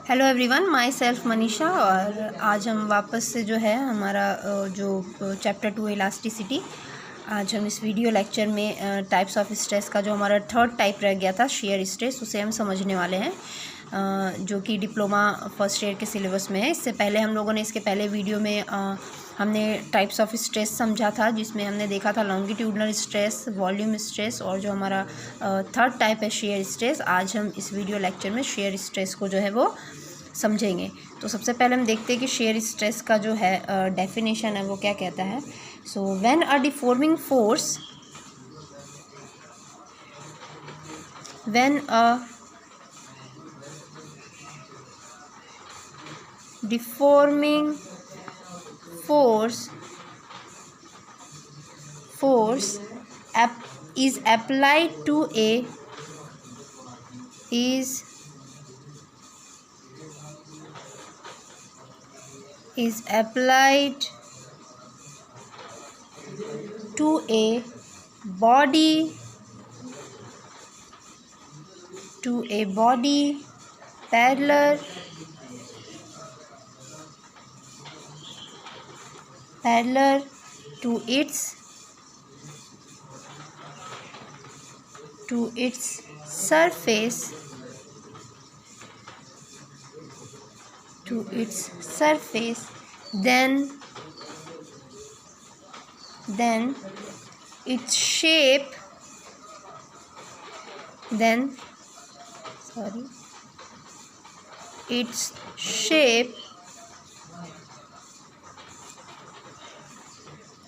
Hello everyone, my self Manisha. और आज हम वापस से जो है हमारा जो चैप्टर 2 इलास्टिसिटी, आज हम इस वीडियो लेक्चर में टाइप्स ऑफ स्ट्रेस का जो हमारा थर्ड टाइप रह गया था शेयर स्ट्रेस, उसे हम समझने वाले हैं, जो कि डिप्लोमा फर्स्ट ईयर के सिलेबस में है। इससे पहले हम लोगों ने इसके पहले वीडियो में हमने टाइप्स ऑफ स्ट्रेस समझा था, जिसमें हमने देखा था लॉन्गिट्यूडनल स्ट्रेस, वॉल्यूम स्ट्रेस और जो हमारा थर्ड टाइप है शेयर स्ट्रेस। आज हम इस वीडियो लेक्चर में शेयर स्ट्रेस को जो है वो समझेंगे। तो सबसे पहले हम देखते हैं कि शेयर स्ट्रेस का जो है डेफिनेशन है वो क्या कहता है। So when a deforming force deforming force is applied to a body parallel to its surface, then its shape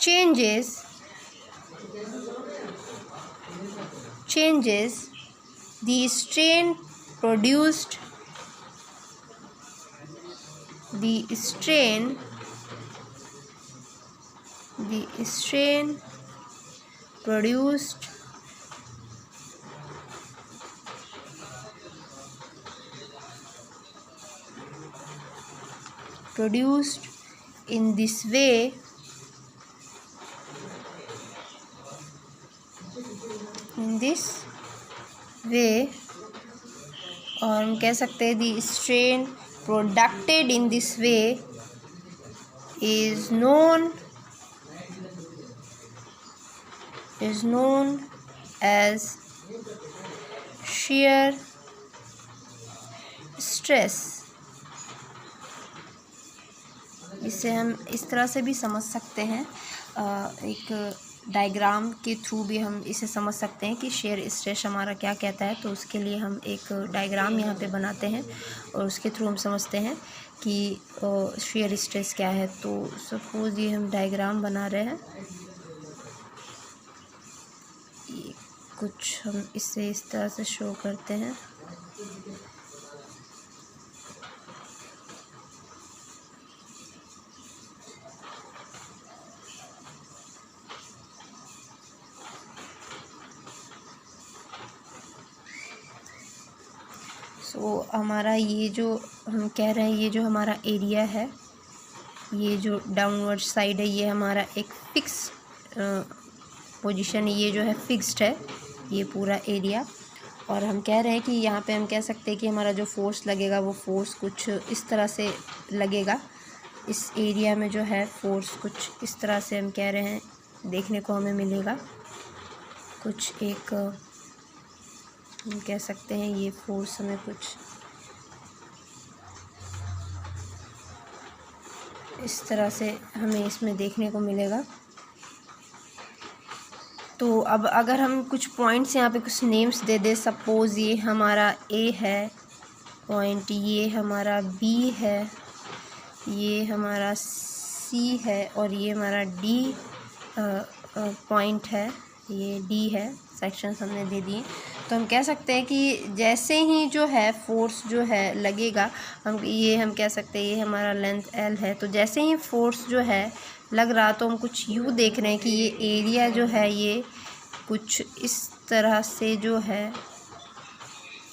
changes the strain produced in this way और हम कह सकते हैं the strain produced in this way is known as shear stress। इसे हम इस तरह से भी समझ सकते हैं, एक डायग्राम के थ्रू भी हम इसे समझ सकते हैं कि शेयर स्ट्रेस हमारा क्या कहता है। तो उसके लिए हम एक डायग्राम यहाँ पे बनाते हैं और उसके थ्रू हम समझते हैं कि शेयर स्ट्रेस क्या है। तो सपोज ये हम डायग्राम बना रहे हैं, कुछ हम इसे इस तरह से शो करते हैं। सो हमारा ये जो हम कह रहे हैं, ये जो हमारा एरिया है, ये जो डाउनवर्ड साइड है, ये हमारा एक फिक्स पोजीशन है, ये जो है फिक्स्ड है ये पूरा एरिया। और हम कह रहे हैं कि यहाँ पे हम कह सकते हैं कि हमारा जो फोर्स लगेगा वो फोर्स कुछ इस तरह से लगेगा। इस एरिया में जो है फोर्स कुछ इस तरह से हम कह रहे हैं देखने को हमें मिलेगा। कुछ एक हम कह सकते हैं ये फोर्स हमें कुछ इस तरह से हमें इसमें देखने को मिलेगा। तो अब अगर हम कुछ पॉइंट्स यहाँ पे कुछ नेम्स दे दे, सपोज़ ये हमारा ए है पॉइंट, ये हमारा बी है, ये हमारा सी है और ये हमारा डी पॉइंट है, ये डी है। सेक्शंस हमने दे दिए। तो हम कह सकते हैं कि जैसे ही जो है फोर्स जो है लगेगा, हम कह सकते हैं ये हमारा लेंथ एल है। तो जैसे ही फोर्स जो है लग रहा, तो हम कुछ यूँ देख रहे हैं कि ये एरिया जो है ये कुछ इस तरह से जो है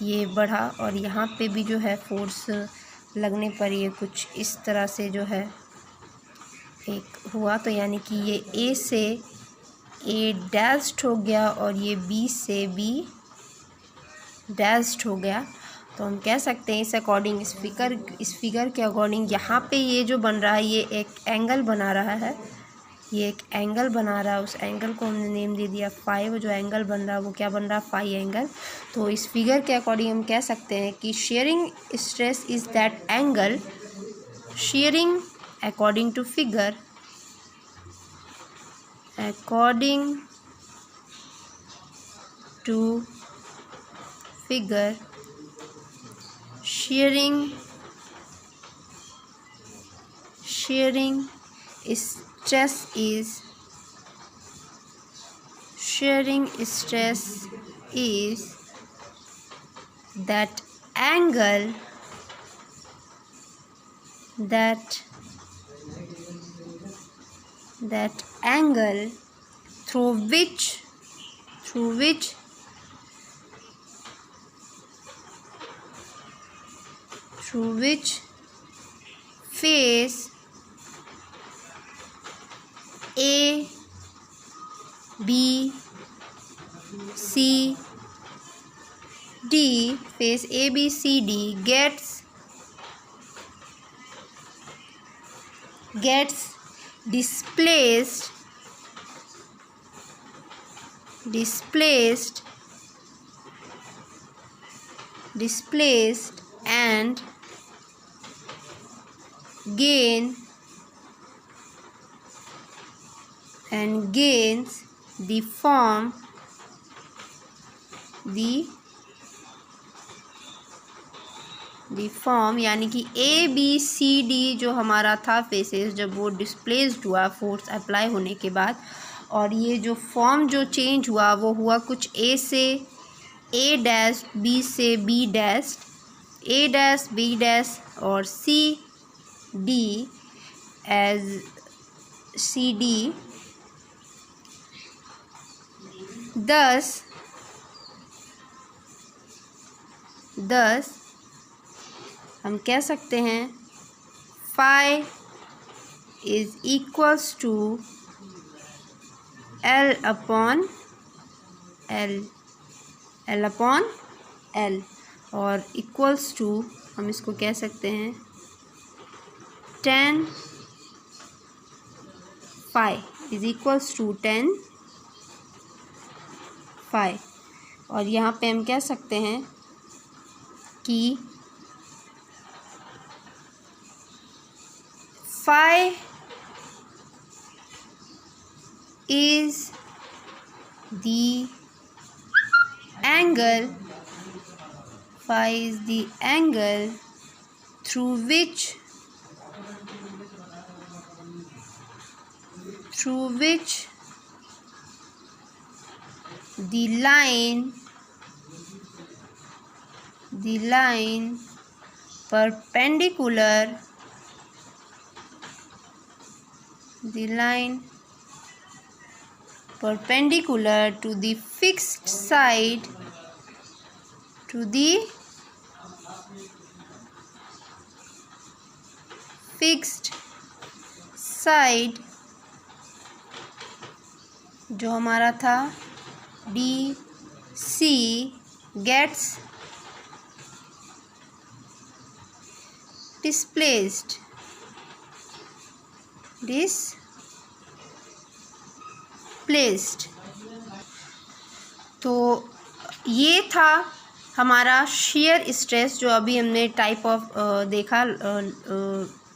ये बढ़ा, और यहाँ पे भी जो है फोर्स लगने पर ये कुछ इस तरह से जो है एक हुआ। तो यानी कि ये ए से ए डैश्ड हो गया और ये बी से बी डैश्ड हो गया। तो हम कह सकते हैं इस अकॉर्डिंग, इस फिगर के अकॉर्डिंग यहाँ पे ये जो बन रहा है ये एक एंगल बना रहा है, ये एक एंगल बना रहा है। उस एंगल को हमने नेम दे दिया फाई। वो जो एंगल बन रहा है वो क्या बन रहा है, फाई एंगल। तो इस फिगर के अकॉर्डिंग हम कह सकते हैं कि shearing stress is that angle, shearing according to figure, according to figure, shearing stress is that angle through which face A, B, C, D, face A, B, C, D gets displaced and gains the form यानी कि A, B, C, D जो हमारा था faces, जब वो displaced हुआ force apply होने के बाद, और ये जो फॉर्म जो चेंज हुआ वो हुआ कुछ A से A डैश, B से B dash, A dash, B dash और C D as C D। thus हम कह सकते हैं phi is equals to L upon L और इक्वल्स टू हम इसको कह सकते हैं tan phi is equals to tan phi. और यहाँ पे हम कह सकते हैं कि phi is the angle through which the line perpendicular to the fixed side जो हमारा था DC gets displaced। तो ये था हमारा शेयर स्ट्रेस, जो अभी हमने टाइप ऑफ देखा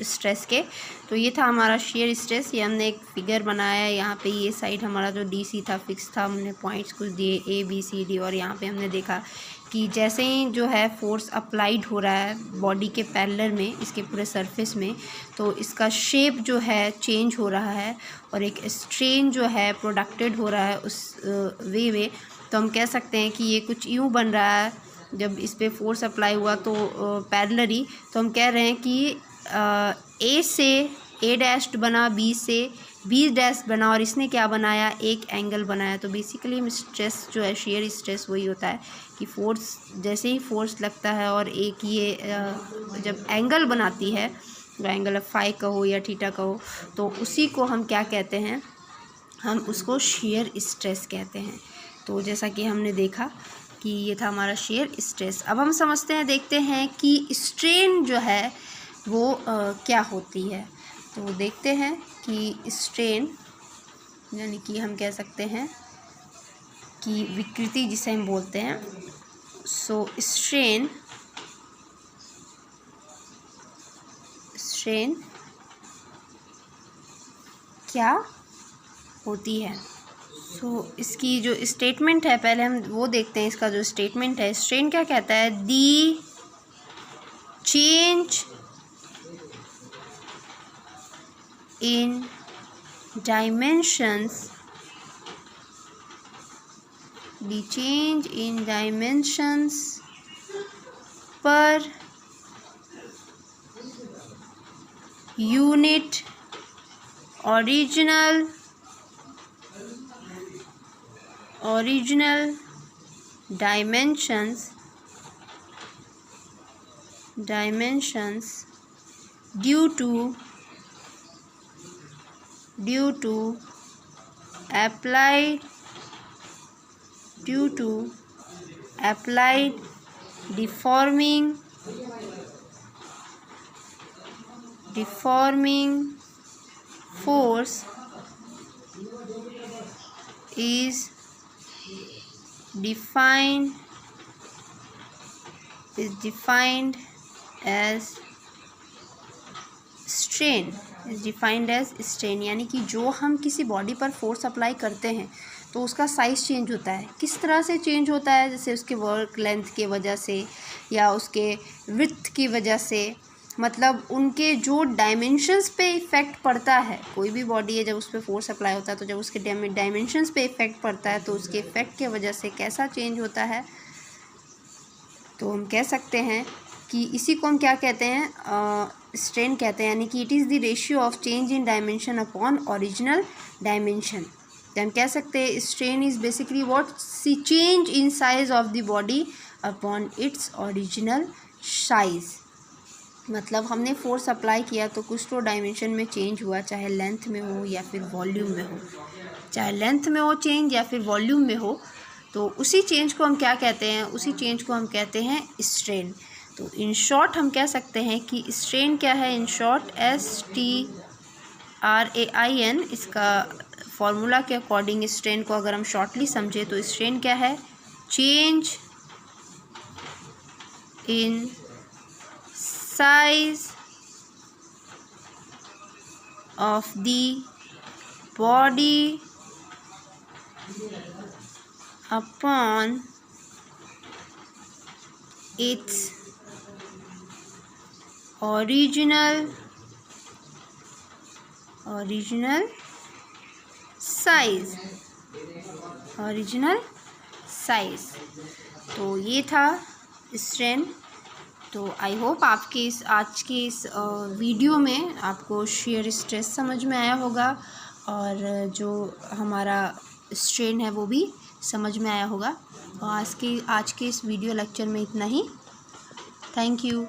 स्ट्रेस के। तो ये था हमारा शेयर स्ट्रेस। ये हमने एक फिगर बनाया है, यहाँ पे ये साइड हमारा जो DC था फिक्स था, हमने पॉइंट्स कुछ दिए A, B, C, D और यहाँ पे हमने देखा कि जैसे ही जो है फोर्स अप्लाइड हो रहा है बॉडी के पैरेलल में, इसके पूरे सरफेस में, तो इसका शेप जो है चेंज हो रहा है और एक स्ट्रेन जो है प्रोडक्टेड हो रहा है उस वे में। तो हम कह सकते हैं कि ये कुछ यूँ बन रहा है जब इस पर फोर्स अप्लाई हुआ तो पैरेलली। तो हम कह रहे हैं कि A से A डैश बना, B से B डैश बना और इसने क्या बनाया, एक एंगल बनाया। तो बेसिकली स्ट्रेस जो है शेयर स्ट्रेस वही होता है कि फोर्स, जैसे ही फोर्स लगता है और एक ये जब एंगल बनाती है, जो एंगल फाई का हो या थीटा का हो, तो उसी को हम क्या कहते हैं, हम उसको शेयर स्ट्रेस कहते हैं। तो जैसा कि हमने देखा कि ये था हमारा शेयर स्ट्रेस। अब हम समझते हैं, देखते हैं कि स्ट्रेन जो है वो क्या होती है। तो देखते हैं कि स्ट्रेन यानी कि हम कह सकते हैं कि विकृति जिसे हम बोलते हैं। सो स्ट्रेन क्या होती है। सो इसकी जो स्टेटमेंट है, पहले हम वो देखते हैं। इसका जो स्टेटमेंट है, स्ट्रेन क्या कहता है, the change in dimensions, the change in dimensions पर unit original dimensions due to applied deforming force is defined as strain। यानी कि जो हम किसी बॉडी पर फोर्स अप्लाई करते हैं तो उसका साइज़ चेंज होता है। किस तरह से चेंज होता है, जैसे उसके वर्क लेंथ की वजह से या उसके विड्थ की वजह से, मतलब उनके जो डायमेंशंस पे इफ़ेक्ट पड़ता है। कोई भी बॉडी है, जब उस पर फोर्स अप्लाई होता है तो जब उसके डायमेंशंस पे इफ़ेक्ट पड़ता है तो उसके इफ़ेक्ट की वजह से कैसा चेंज होता है। तो हम कह सकते हैं कि इसी को हम क्या कहते हैं, स्ट्रेन कहते हैं। यानी कि it is the ratio of change in dimension upon original dimension. तो हम कह सकते हैं strain is basically what see change in size of the body upon its original size. मतलब हमने फोर्स अप्लाई किया तो कुछ तो डायमेंशन में चेंज हुआ, चाहे लेंथ में हो या फिर वॉल्यूम में हो, चाहे लेंथ में हो चेंज या फिर वॉल्यूम में हो, तो उसी चेंज को हम क्या कहते हैं, उसी चेंज को हम कहते हैं स्ट्रेन। तो इन शॉर्ट हम कह सकते हैं कि स्ट्रेन क्या है, इन शॉर्ट STRAIN। इसका फॉर्मूला के अकॉर्डिंग स्ट्रेन को अगर हम शॉर्टली समझे तो स्ट्रेन क्या है, change in size of the body upon its original size। तो ये था स्ट्रेन। तो आई होप आपके आज के इस वीडियो में आपको शेयर स्ट्रेस समझ में आया होगा और जो हमारा स्ट्रेन है वो भी समझ में आया होगा। तो आज के इस वीडियो लेक्चर में इतना ही। Thank you.